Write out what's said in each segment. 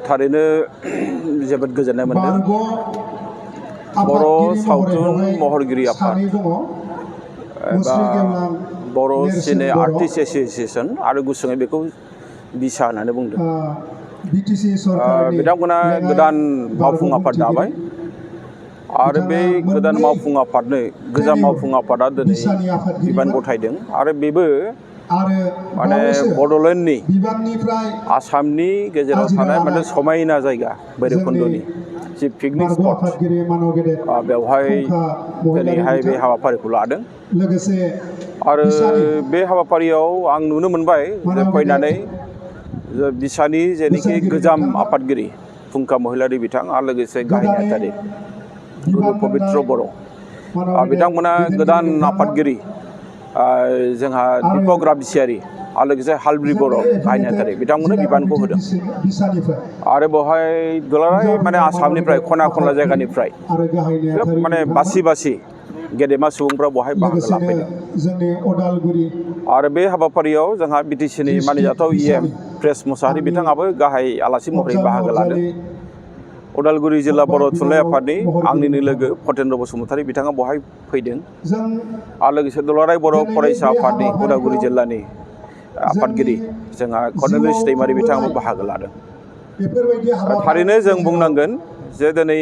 थारैनो जोबोद गोजोननाय मोनदों। बर' सावथुन महरगिरि आफाद एबा बर' सिने आर्टिस्ट एस'सिएशन आरो गुसुङै बेखौ बिसा होननानै बुंदों। बिथांमोना गोदान मावफुं आफाद दाबाय आरो बे गोदान मावफुं आफादनो गोजाम मावफुं आफादा दिनै बिबान गथायदों आरो बेबो माने बड'लेण्डनि आसामनि गेजेराव थानाय माने समायना जायगा भैरबकुन्द'नि जि पिकनिक स्पट बेवहाय दिनैहाय बे हाबाफारिखौ लादों आरो बे हाबाफारियाव आं नुनो मोनबाय जे फैनानै बिसानि जेनोखि गोजाम आफादगिरि फुंखा महिलारि बिथां आरो लोगोसे गाहाय नेहाथारि गुरु पबित्र बर' बिथांमोना गोदान आफादगिरि जोंहा दीपक रामसियारि आरो लोगोसे हालब्रि बर' गाहाय नेहाथारि बिथांमोननो बिबानखौ होदों आरो बेवहाय दुलाराय माने आसामनिफ्राय खना खनला जायगानिफ्राय माने बासि गेदेमा सुबुंफ्रा बेवहाय बाहागो लाफैदों आरो बे हाबाफारियाव जोंहा बिटिसिनि मानिजाथाव EM प्रेस मुसाहारि बिथाङाबो गाहाय आलासि महरै बाहागो लादों। उदालगुरि जिल्ला बर' थुनलाइ आफादनि आंनिनो लोगो फतेन्द्र बसुमतारी बिथाङा बेवहाय फैदों आरो लोगोसे दुलाराय बर' फरायसा आफादनि उदालगुरि जिल्लानि आफादगिरि जोंहा कर्नेलियुस दैमारि बिथाङाबो बाहागो लादों। थारैनो जों बुंनांगोन जे दिनै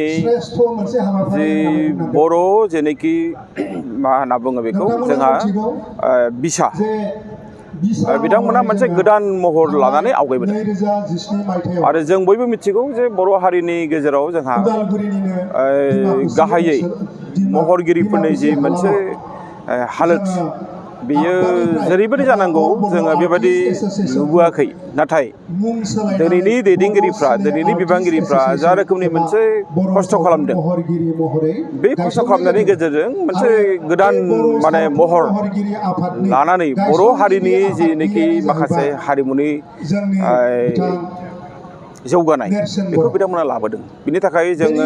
जि बर' जेनोखि मा होनना बुङो बेखौ जोंहा बिसा बिथांमोना मोनसे गोदान महर लानानै आवगायबोदों आरो जों बयबो मिथिगौ जे बर' हारिनि गेजेराव जोंहा गाहायै महरगिरिफोरनि जि मोनसे हालोद बेयो जेरैबायदि जानांगौ जोङो बेबायदि नुबोआखै नाथाय दिनैनि दैदेनगिरिफ्रा दिनैनि बिबानगिरिफ्रा जा रोखोमनि मोनसे खस्थ' खालामदों बे खस्थ' खालामनायनि गेजेरजों मोनसे गोदान माने महर लानानै बर' हारिनि जिनोखि माखासे हारिमुनि जौगानाय बेखौ बिथांमोना लाबोदों। बिनि थाखाय जोङो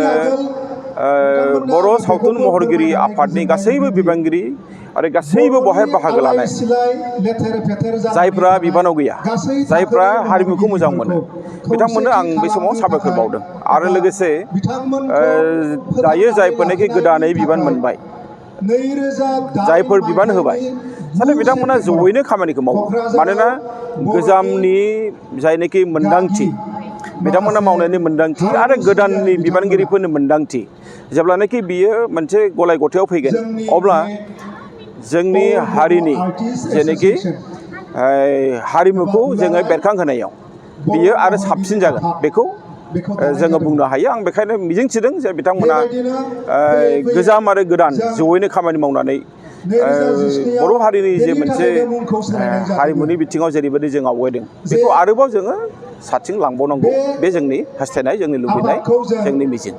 बर' सावथुन महरगिरि आफादनि गासैबो बिबानगिरि आरो गासैबो बेवहाय बाहागो लानाय जायफ्रा बिबानाव गैया जायफ्रा हारिमुखौ मोजां मोनो बिथांमोननो आं बे समाव साबायखर बावदों आरो लोगोसे दायो जायफोरनाखि गोदानै बिबान मोनबाय जायफोर बिबान होबाय जाहाथे बिथांमोना जयैनो खामानिखौ मावो मानोना गोजामनि जायनाखि मोन्दांथि बिथांमोना मावनायनि मोन्दांथि आरो गोदाननि बिबानगिरिफोरनि मोन्दांथि जेब्लानाखि बियो मोनसे गलाय गथायाव फैगोन अब्ला जोंनि हारिनि जेनोखि हारिमुखौ जोङो बेरखांहोनायाव बियो आरो साबसिन जागोन बेखौ जोङो बुंनो हायो। आं बेखायनो मिजिंथिदों जे बिथांमोना गोजाम आरो गोदान जयैनो खामानि मावनानै बर' हारिनि जे मोनसे हारिमुनि बिथिङाव जेरैबायदि जों आवगायदों बेखौ आरोबाव जोङो साबसिन लांबावनांगौ बे जोंनि हास्थायनाय जोंनि लुबैनाय जोंनि मिजिं।